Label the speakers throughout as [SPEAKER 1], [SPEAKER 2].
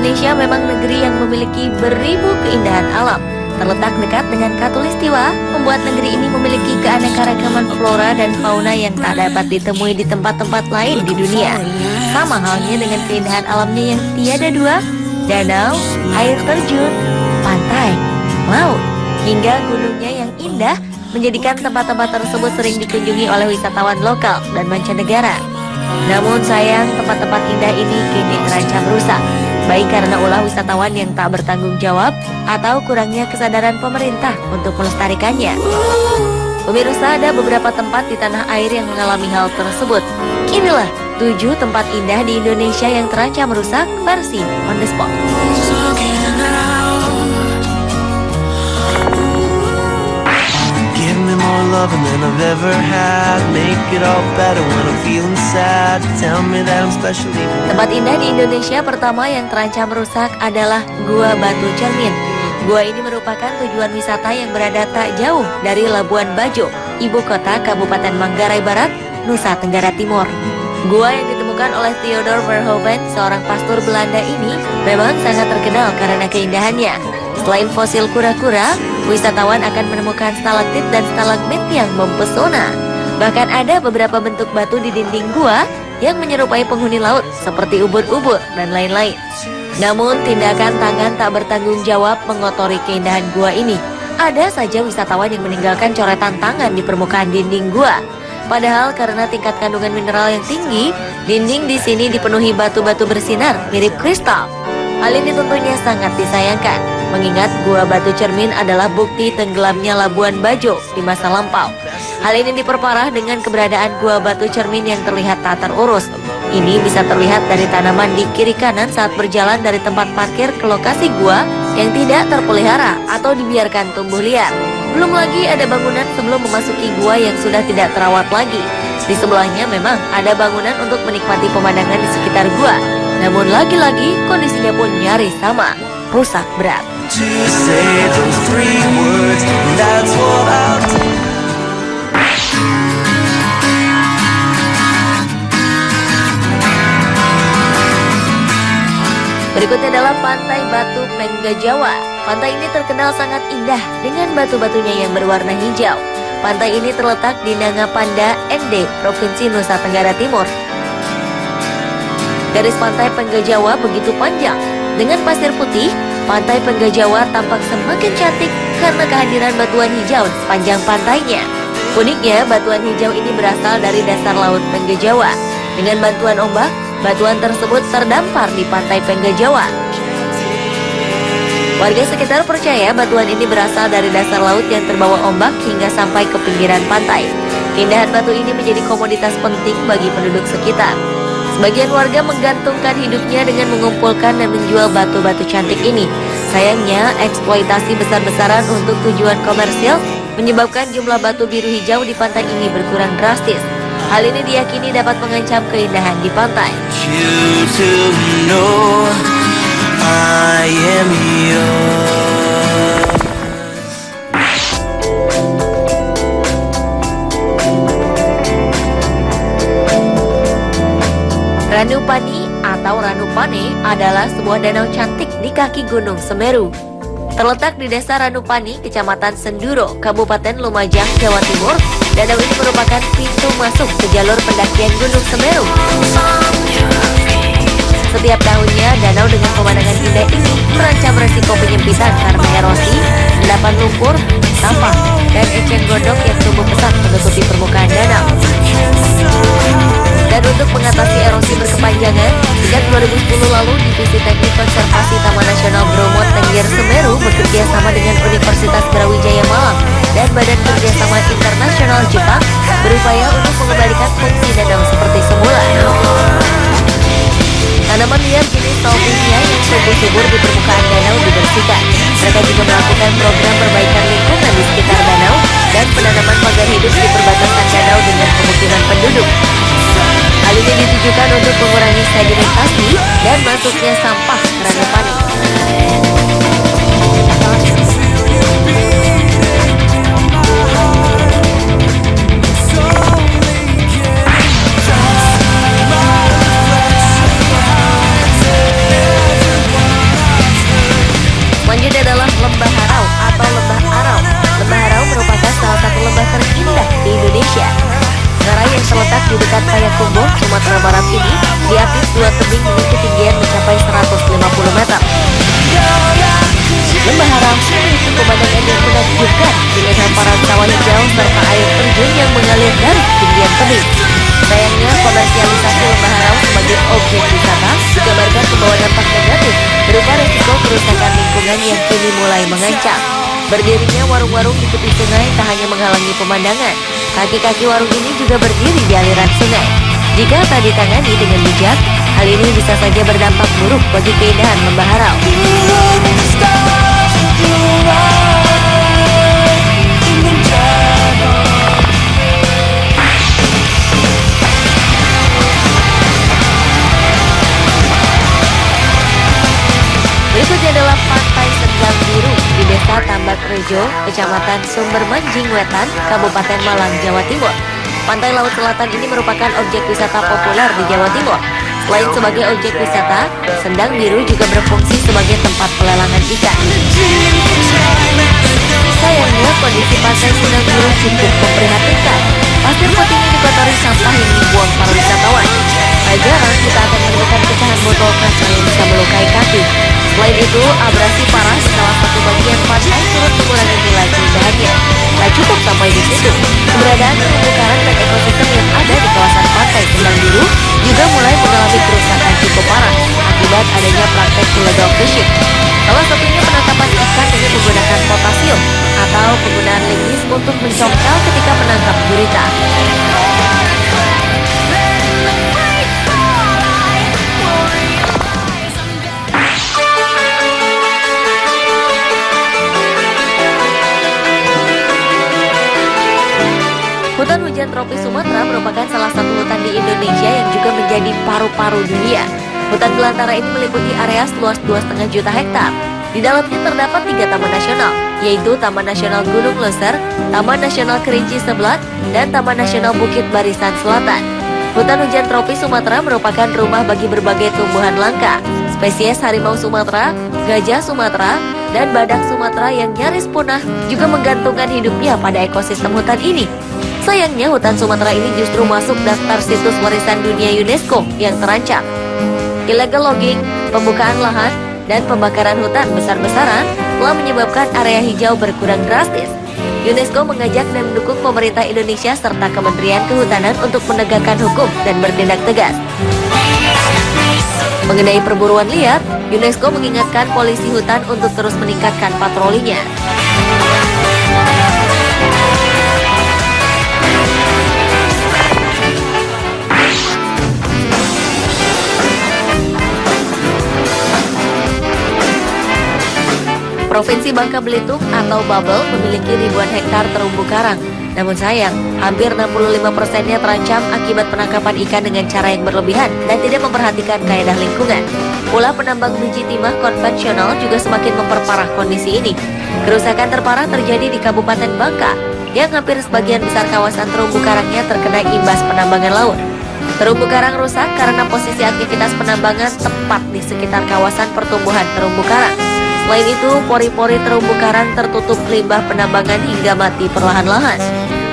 [SPEAKER 1] Indonesia memang negeri yang memiliki beribu keindahan alam. Terletak dekat dengan Khatulistiwa, membuat negeri ini memiliki keanekaragaman flora dan fauna yang tak dapat ditemui di tempat-tempat lain di dunia. Sama halnya dengan keindahan alamnya yang tiada dua, danau, air terjun, pantai, laut, hingga gunungnya yang indah menjadikan tempat-tempat tersebut sering dikunjungi oleh wisatawan lokal dan mancanegara. Namun sayang, tempat-tempat indah ini kini terancam rusak, baik karena ulah wisatawan yang tak bertanggung jawab atau kurangnya kesadaran pemerintah untuk melestarikannya. Pemirsa, ada beberapa tempat di tanah air yang mengalami hal tersebut. Inilah 7 tempat indah di Indonesia yang terancam rusak versi On The Spot.
[SPEAKER 2] More loving than I've ever had. Make it all better when I'm feeling sad. Tell me that I'm special even.
[SPEAKER 1] Tempat indah di Indonesia pertama yang terancam rusak adalah Gua Batu Cermin. Gua ini merupakan tujuan wisata yang berada tak jauh dari Labuan Bajo, ibu kota Kabupaten Manggarai Barat, Nusa Tenggara Timur. Gua yang ditemukan oleh Theodor Verhoeven, seorang pastor Belanda ini, memang sangat terkenal karena keindahannya. Selain fosil kura-kura, wisatawan akan menemukan stalaktit dan stalagmit yang mempesona. Bahkan ada beberapa bentuk batu di dinding gua yang menyerupai penghuni laut seperti ubur-ubur dan lain-lain. Namun tindakan tangan tak bertanggung jawab mengotori keindahan gua ini. Ada saja wisatawan yang meninggalkan coretan tangan di permukaan dinding gua. Padahal karena tingkat kandungan mineral yang tinggi, dinding di sini dipenuhi batu-batu bersinar mirip kristal. Hal ini tentunya sangat disayangkan, mengingat Gua Batu Cermin adalah bukti tenggelamnya Labuan Bajo di masa lampau. Hal ini diperparah dengan keberadaan Gua Batu Cermin yang terlihat tak terurus. Ini bisa terlihat dari tanaman di kiri kanan saat berjalan dari tempat parkir ke lokasi gua yang tidak terpelihara atau dibiarkan tumbuh liar. Belum lagi ada bangunan sebelum memasuki gua yang sudah tidak terawat lagi. Di sebelahnya memang ada bangunan untuk menikmati pemandangan di sekitar gua. Namun lagi-lagi kondisinya pun nyaris sama, rusak berat. Berikutnya adalah Pantai Batu Penggajawa. Pantai ini terkenal sangat indah dengan batu-batunya yang berwarna hijau. Pantai ini terletak di Nangapanda, ND, Provinsi Nusa Tenggara Timur. Garis pantai Penggajawa begitu panjang. Dengan pasir putih, pantai Penggajawa tampak semakin cantik karena kehadiran batuan hijau di sepanjang pantainya. Uniknya, batuan hijau ini berasal dari dasar laut Penggajawa. Dengan bantuan ombak, batuan tersebut terdampar di pantai Penggajawa. Warga sekitar percaya batuan ini berasal dari dasar laut yang terbawa ombak hingga sampai ke pinggiran pantai. Keindahan batu ini menjadi komoditas penting bagi penduduk sekitar. Sebagian warga menggantungkan hidupnya dengan mengumpulkan dan menjual batu-batu cantik ini. Sayangnya, eksploitasi besar-besaran untuk tujuan komersil menyebabkan jumlah batu biru hijau di pantai ini berkurang drastis. Hal ini diyakini dapat mengancam keindahan di pantai.
[SPEAKER 2] I am yours.
[SPEAKER 1] Ranupani atau Ranupane adalah sebuah danau cantik di kaki Gunung Semeru. Terletak di Desa Ranupani, Kecamatan Senduro, Kabupaten Lumajang, Jawa Timur. Danau ini merupakan pintu masuk ke jalur pendakian Gunung Semeru. Setiap tahunnya, danau dengan pemandangan indah ini merancam resiko penyempitan karena erosi, endapan lumpur, sampah, dan eceng gondok yang tumbuh pesat menutupi permukaan danau. Dan untuk mengatasi erosi berkepanjangan, sejak 2010 lalu, Divisi Teknik Konservasi Taman Nasional Bromo Tengger Semeru bekerja sama dengan Universitas Brawijaya Malang dan Badan Kerjasama Internasional Jepang berupaya untuk mengembalikan fungsi danau seperti semula. Tanaman liar jenis Salvinia yang tumbuh subur di permukaan danau dibersihkan. Mereka juga melakukan program perbaikan lingkungan di sekitar danau dan penanaman pagar hidup di perbatasan danau dengan pemukiman penduduk. Hal ini ditujukan untuk mengurangi sedimentasi dan masuknya sampah ke Ranupani. di dekat Payakumbuh, Sumatera Barat ini diapit dua tebing dengan ketinggian mencapai 150 meter. Lembah Harau memiliki pemandangan yang menakjubkan dengan hamparan sawah hijau serta air terjun yang mengalir dari ketinggian tebing. Sayangnya, komersialisasi Lembah Harau sebagai objek wisata digambarkan membawa dampak negatif berupa risiko kerusakan lingkungan yang kini mulai mengancam. Berdirinya warung-warung di tepi sungai tak hanya menghalangi pemandangan, kaki-kaki warung ini juga berdiri di aliran sungai. Jika tak ditangani dengan bijak, hal ini bisa saja berdampak buruk bagi keindahan Lembah Harau. Berikutnya adalah Pantai Sendang Biru di Desa Tambak Rejo, Kecamatan Sumber Manjing Wetan, Kabupaten Malang, Jawa Timur. Pantai Laut Selatan ini merupakan objek wisata populer di Jawa Timur. Selain sebagai objek wisata, Sendang Biru juga berfungsi sebagai tempat pelelangan ikan. Sayangnya, kondisi Pantai Sendang Biru cukup memprihatinkan. Pasir putih ini dikotori sampah yang dibuang para wisatawan. Tak jarang kita akan menemukan pecahan botol kaca yang bisa melukai kaki. Selain itu, abrasi parah di salah satu bagian pantai turut mengurangi nilai keindahannya. Tak cukup sampai di situ, keberadaan terumbu karang dan ekosistem yang ada di kawasan Pantai Sendang Biru juga mulai mengalami kerusakan cukup parah akibat adanya praktek illegal fishing. Salah satunya penangkapan ikan dengan menggunakan potasium atau penggunaan linggis untuk mencongkel ketika menangkap gurita. Hutan hujan tropis Sumatera merupakan salah satu hutan di Indonesia yang juga menjadi paru-paru dunia. Hutan belantara ini meliputi area seluas 2,5 juta hektar. Di dalamnya terdapat 3 taman nasional, yaitu Taman Nasional Gunung Leuser, Taman Nasional Kerinci Seblat, dan Taman Nasional Bukit Barisan Selatan. Hutan hujan tropis Sumatera merupakan rumah bagi berbagai tumbuhan langka, spesies harimau Sumatera, gajah Sumatera, dan badak Sumatera yang nyaris punah juga menggantungkan hidupnya pada ekosistem hutan ini. Sayangnya, hutan Sumatera ini justru masuk daftar situs warisan dunia UNESCO yang terancam. Illegal logging, pembukaan lahan, dan pembakaran hutan besar-besaran telah menyebabkan area hijau berkurang drastis. UNESCO mengajak dan mendukung pemerintah Indonesia serta Kementerian Kehutanan untuk menegakkan hukum dan bertindak tegas. Mengenai perburuan liar, UNESCO mengingatkan polisi hutan untuk terus meningkatkan patrolinya. Provinsi Bangka Belitung atau Babel memiliki ribuan hektar terumbu karang. Namun sayang, hampir 65%-nya terancam akibat penangkapan ikan dengan cara yang berlebihan dan tidak memperhatikan kaedah lingkungan. Pula penambang biji timah konvensional juga semakin memperparah kondisi ini. Kerusakan terparah terjadi di Kabupaten Bangka, yang hampir sebagian besar kawasan terumbu karangnya terkena imbas penambangan laut. Terumbu karang rusak karena posisi aktivitas penambangan tepat di sekitar kawasan pertumbuhan terumbu karang. Selain itu, pori-pori terumbu karang tertutup limbah penambangan hingga mati perlahan-lahan.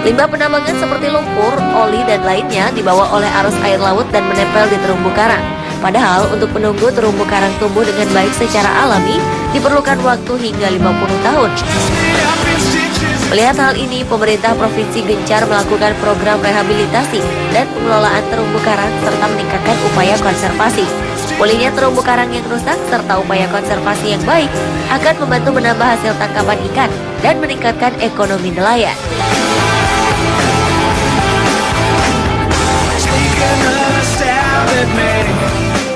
[SPEAKER 1] Limbah penambangan seperti lumpur, oli, dan lainnya dibawa oleh arus air laut dan menempel di terumbu karang. Padahal untuk menunggu terumbu karang tumbuh dengan baik secara alami diperlukan waktu hingga 50 tahun. Melihat hal ini, pemerintah provinsi gencar melakukan program rehabilitasi dan pengelolaan terumbu karang serta meningkatkan upaya konservasi. Pulihnya terumbu karang yang rusak serta upaya konservasi yang baik akan membantu menambah hasil tangkapan ikan dan meningkatkan ekonomi nelayan.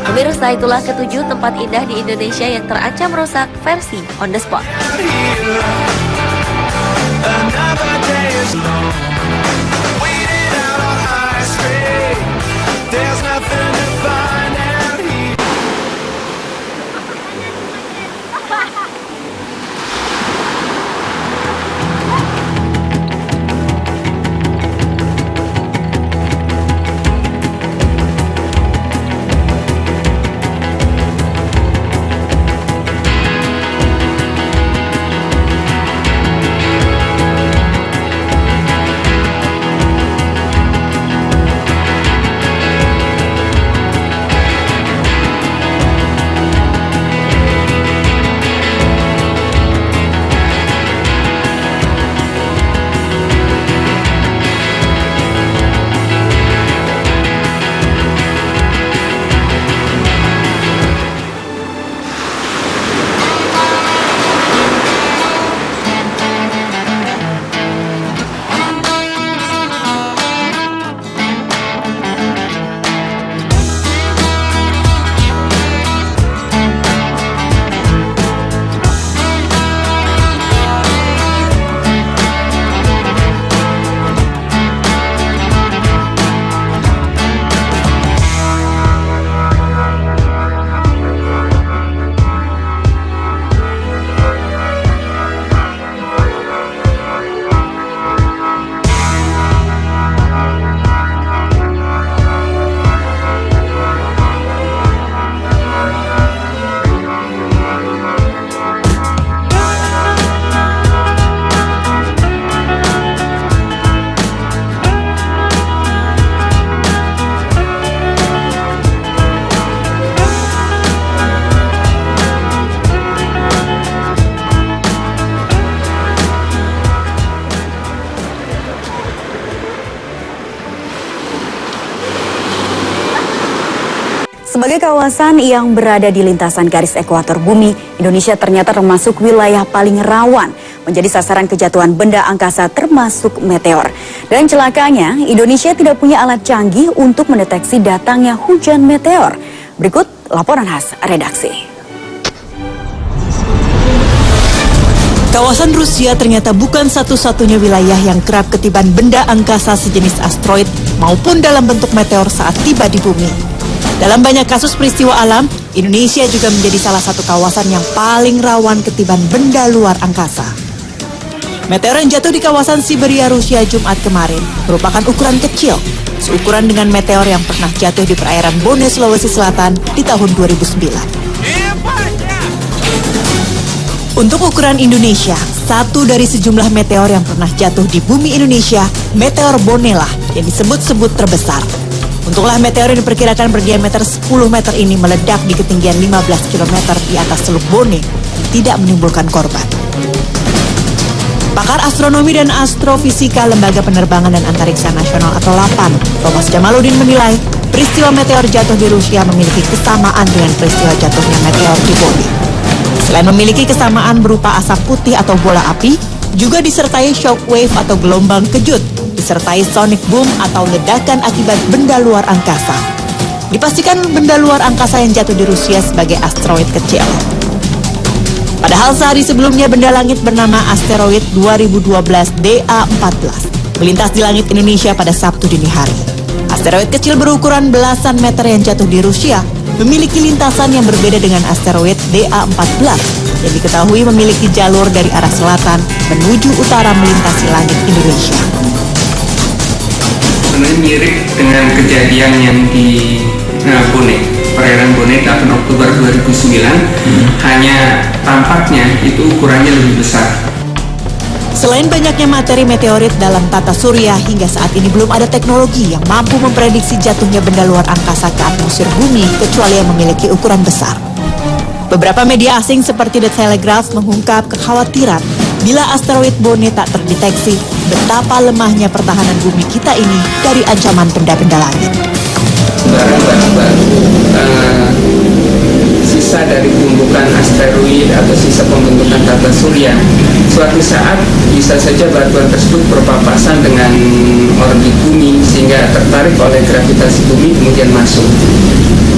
[SPEAKER 1] Pemirsa, itulah ketujuh tempat indah di Indonesia yang terancam rusak versi On The Spot.
[SPEAKER 3] Sebagai kawasan yang berada di lintasan garis ekuator bumi, Indonesia ternyata termasuk wilayah paling rawan menjadi sasaran kejatuhan benda angkasa termasuk meteor. Dan celakanya, Indonesia tidak punya alat canggih untuk mendeteksi datangnya hujan meteor. Berikut laporan khas redaksi.
[SPEAKER 4] Kawasan Rusia ternyata bukan satu-satunya wilayah yang kerap ketiban benda angkasa sejenis asteroid maupun dalam bentuk meteor saat tiba di bumi. Dalam banyak kasus peristiwa alam, Indonesia juga menjadi salah satu kawasan yang paling rawan ketiban benda luar angkasa. Meteor yang jatuh di kawasan Siberia, Rusia Jumat kemarin merupakan ukuran kecil, seukuran dengan meteor yang pernah jatuh di perairan Bone, Sulawesi Selatan di tahun 2009. Untuk ukuran Indonesia, satu dari sejumlah meteor yang pernah jatuh di bumi Indonesia, meteor Bone lah yang disebut-sebut terbesar. Untunglah meteor yang diperkirakan berdiameter 10 meter ini meledak di ketinggian 15 km di atas Teluk Bone dan tidak menimbulkan korban. Pakar astronomi dan astrofisika Lembaga Penerbangan dan Antariksa Nasional atau LAPAN, Thomas Jamaludin menilai peristiwa meteor jatuh di Rusia memiliki kesamaan dengan peristiwa jatuhnya meteor di Bone. Selain memiliki kesamaan berupa asap putih atau bola api, juga disertai shockwave atau gelombang kejut, disertai sonic boom atau ledakan akibat benda luar angkasa. Dipastikan benda luar angkasa yang jatuh di Rusia sebagai asteroid kecil. Padahal sehari sebelumnya benda langit bernama asteroid 2012 DA14 melintas di langit Indonesia pada Sabtu dini hari. Asteroid kecil berukuran belasan meter yang jatuh di Rusia memiliki lintasan yang berbeda dengan asteroid DA14 yang diketahui memiliki jalur dari arah selatan menuju utara melintasi langit Indonesia.
[SPEAKER 5] Sebenarnya mirip dengan kejadian yang di Bone, perairan Bone 8 Oktober 2009, hanya tampaknya itu ukurannya lebih besar.
[SPEAKER 4] Selain banyaknya materi meteorit dalam tata surya, hingga saat ini belum ada teknologi yang mampu memprediksi jatuhnya benda luar angkasa ke atmosfer bumi kecuali yang memiliki ukuran besar. Beberapa media asing seperti The Telegraph mengungkap kekhawatiran bila asteroid Bone tak terdeteksi, betapa lemahnya pertahanan bumi kita ini dari ancaman benda-benda langit.
[SPEAKER 5] Sisa dari tumbukan asteroid atau sisa pembentukan tata surya, suatu saat bisa saja batuan tersebut berpapasan dengan orbit bumi sehingga tertarik oleh gravitasi bumi kemudian masuk.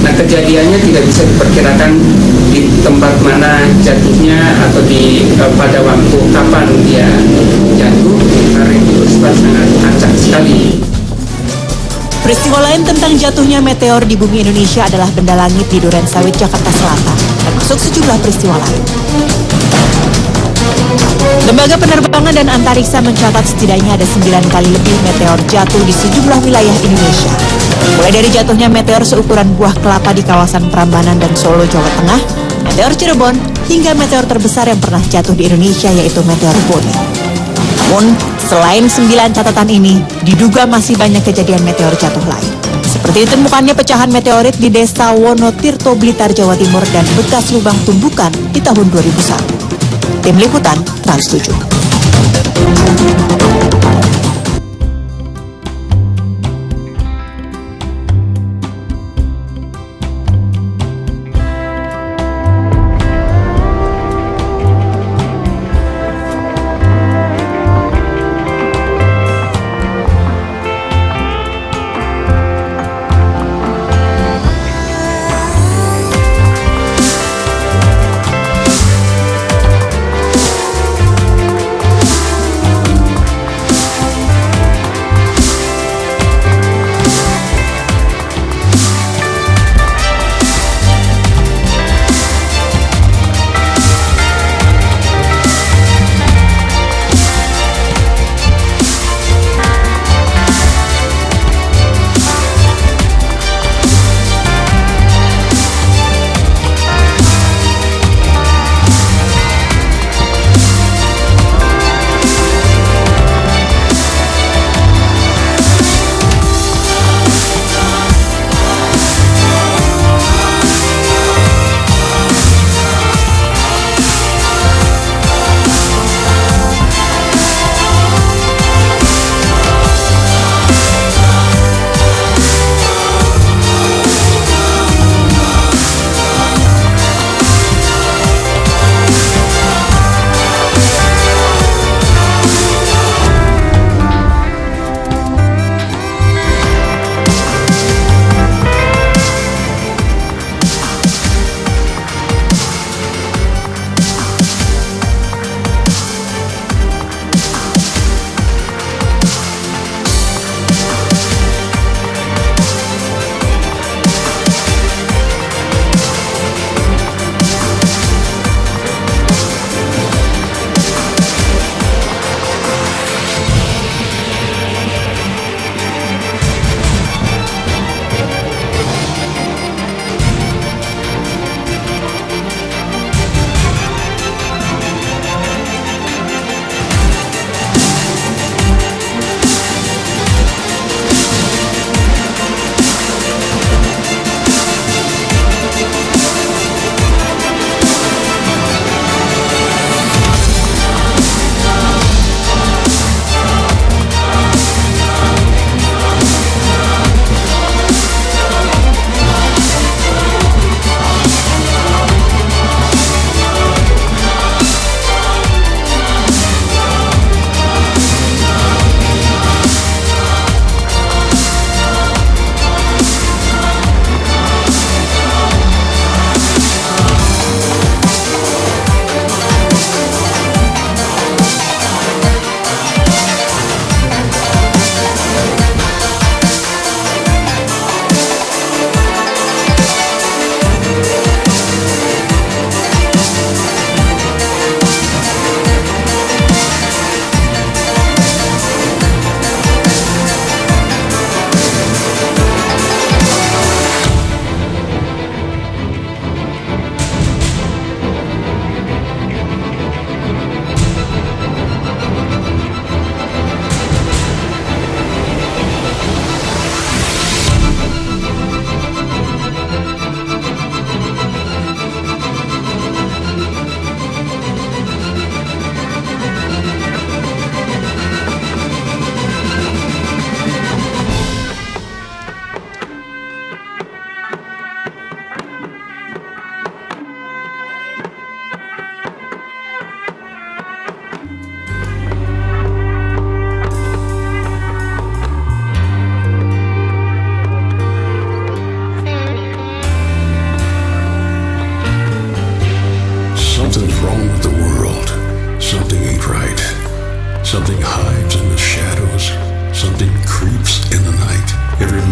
[SPEAKER 5] Nah, kejadiannya tidak bisa diperkirakan di tempat mana jatuhnya atau pada waktu kapan dia jatuh, karena itu sangat acak sekali.
[SPEAKER 4] Peristiwa lain tentang jatuhnya meteor di bumi Indonesia adalah benda langit di Duren Sawit, Jakarta Selatan, termasuk sejumlah peristiwa lain. Lembaga Penerbangan dan Antariksa mencatat setidaknya ada 9 kali lebih meteor jatuh di sejumlah wilayah Indonesia. Mulai dari jatuhnya meteor seukuran buah kelapa di kawasan Prambanan dan Solo, Jawa Tengah, meteor Cirebon, hingga meteor terbesar yang pernah jatuh di Indonesia yaitu meteor Bone. Namun, selain 9 catatan ini, diduga masih banyak kejadian meteor jatuh lain. Seperti ditemukannya pecahan meteorit di Desa Wonotirto, Blitar, Jawa Timur dan bekas lubang tumbukan di tahun 2001. Tim Liputan Trans 7.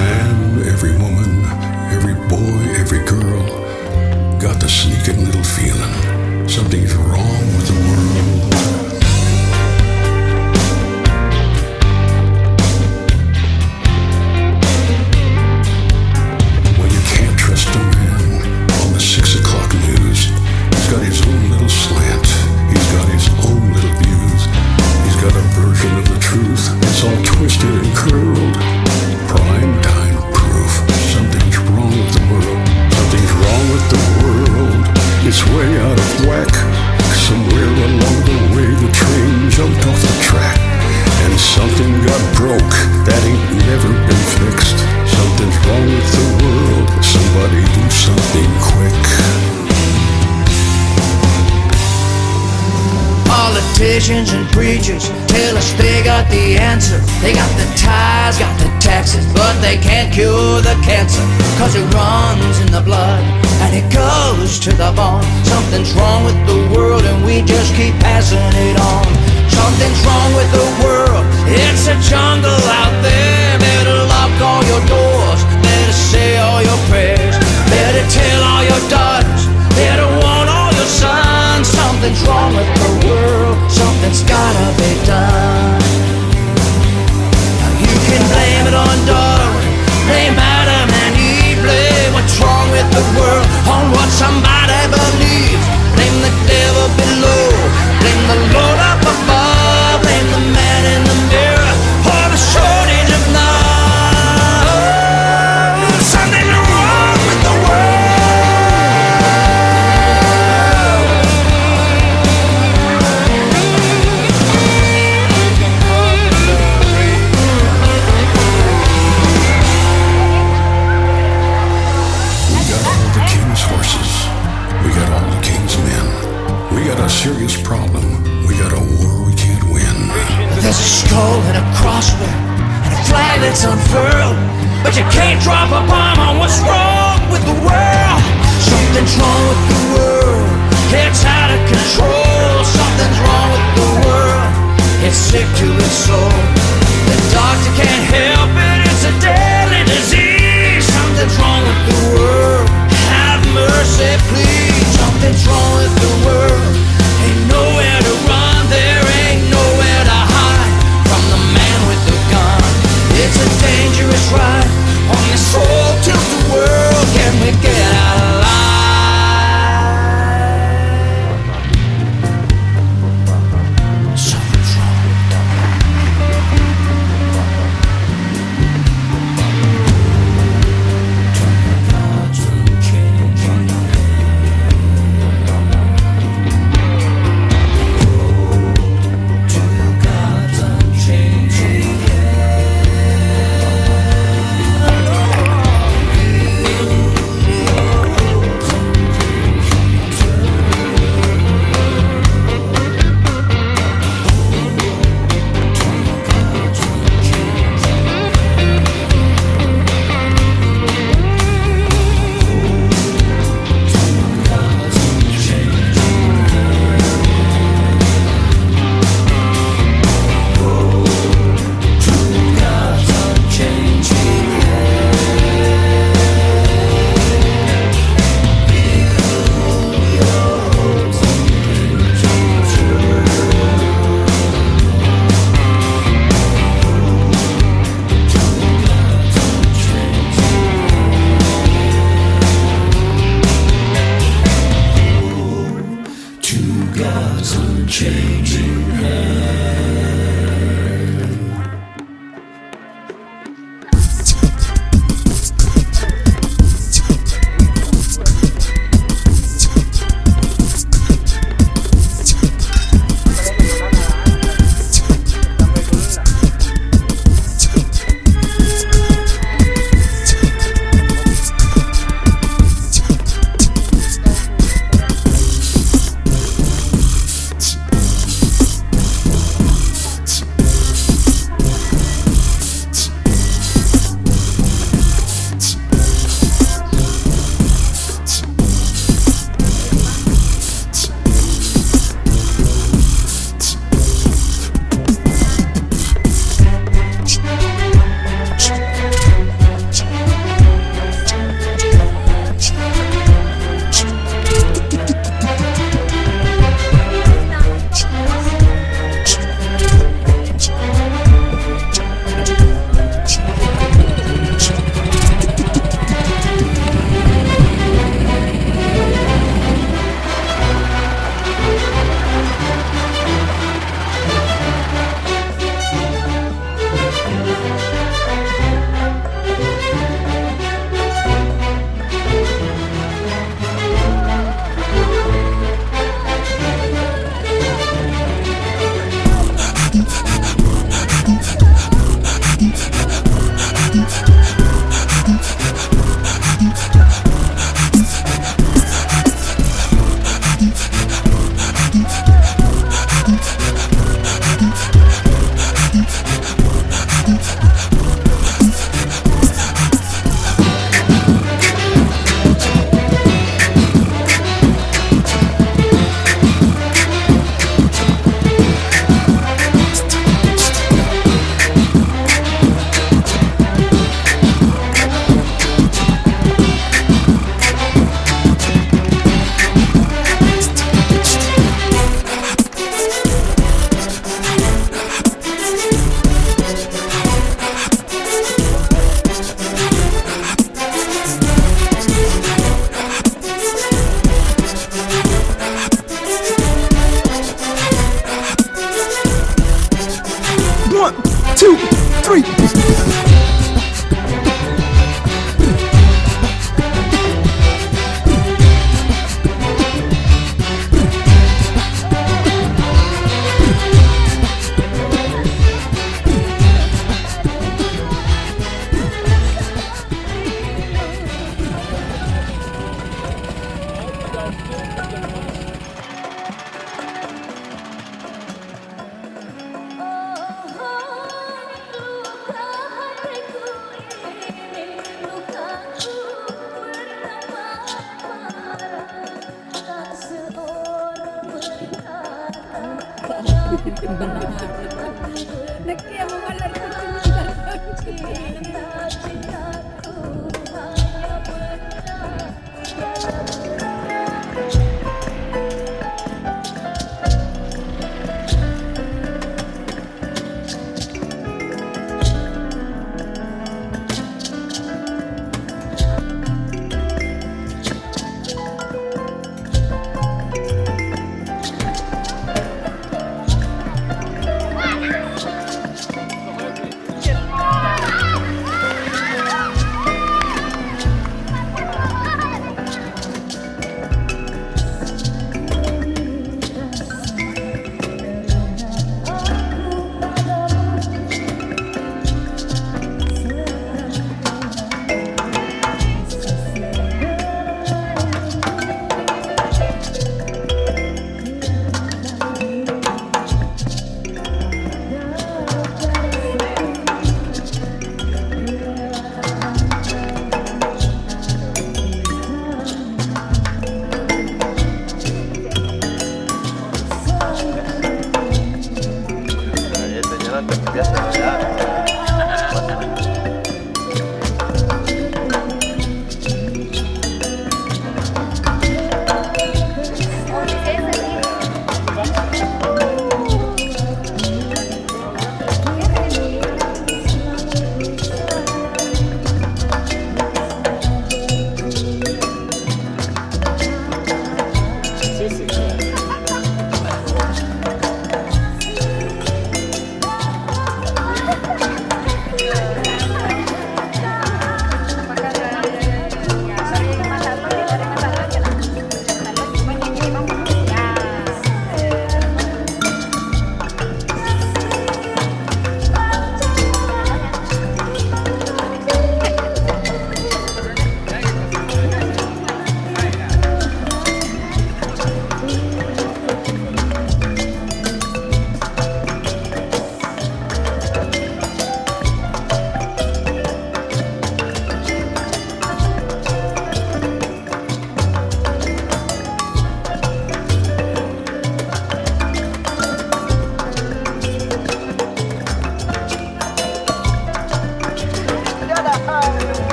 [SPEAKER 6] man, every woman, every boy, every girl got the sneaking little feeling something's wrong with the world. Well, you can't trust a man on the 6 o'clock news. He's got his own little slant. He's got his own little views. He's got a version of the truth. It's all twisted and curled. Prime time proof. Something's wrong with the world. Something's wrong with the world. It's way out of whack. Somewhere along the way the train jumped off the track. And something got broke. That ain't never been fixed. Something's wrong with the world. Somebody do something quick.
[SPEAKER 7] Politicians and preachers tell us they got the answer. They got the ties, got the taxes, but they can't cure the cancer. Cause it runs in the blood and it goes to the bone. Something's wrong with the world and we just keep passing it on. Something's wrong with the world, it's a jungle out there. Better lock all your doors, better say all your prayers, better tell all your daughters, better warn all your sons. Something's wrong with the world, something's gotta be done. Now you can blame it on Darwin, blame Adam and Eve, blame what's wrong with the world on what somebody believes. Blame the devil below, blame the Lord up above, blame the man in the mirror for the shortage of love. Something's wrong with the world.
[SPEAKER 6] Serious problem. We got a war we can't win.
[SPEAKER 7] There's a skull and a crossbow and a flag that's unfurled, but you can't drop a bomb on what's wrong with the world. Something's wrong with the world, it's out of control. Something's wrong with the world, it's sick to its soul. The doctor can't help it, it's a deadly disease. Something's wrong with the world, have mercy please. Something's wrong with the world, ain't nowhere to run, there ain't nowhere to hide from the man with the gun. It's a dangerous ride on this whole tilted world. Can we get out alive? Something's wrong.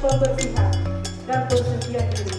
[SPEAKER 8] pembersihan dan bersedia diri.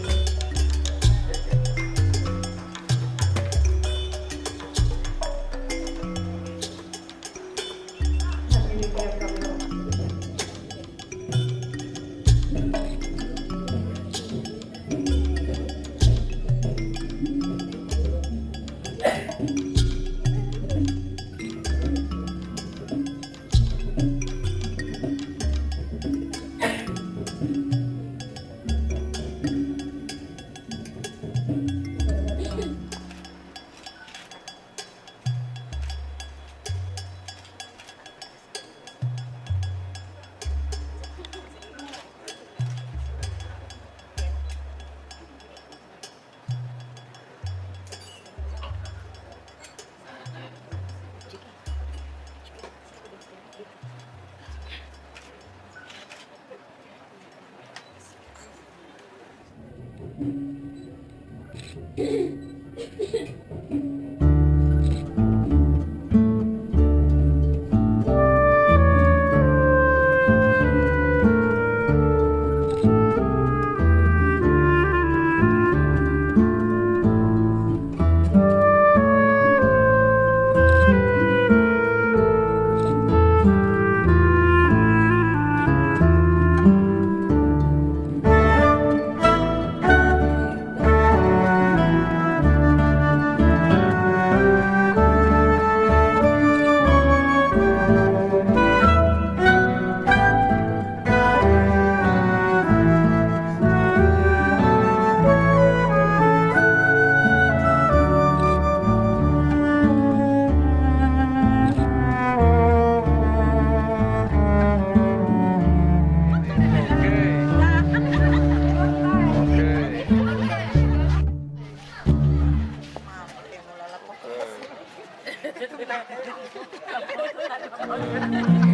[SPEAKER 8] Oke.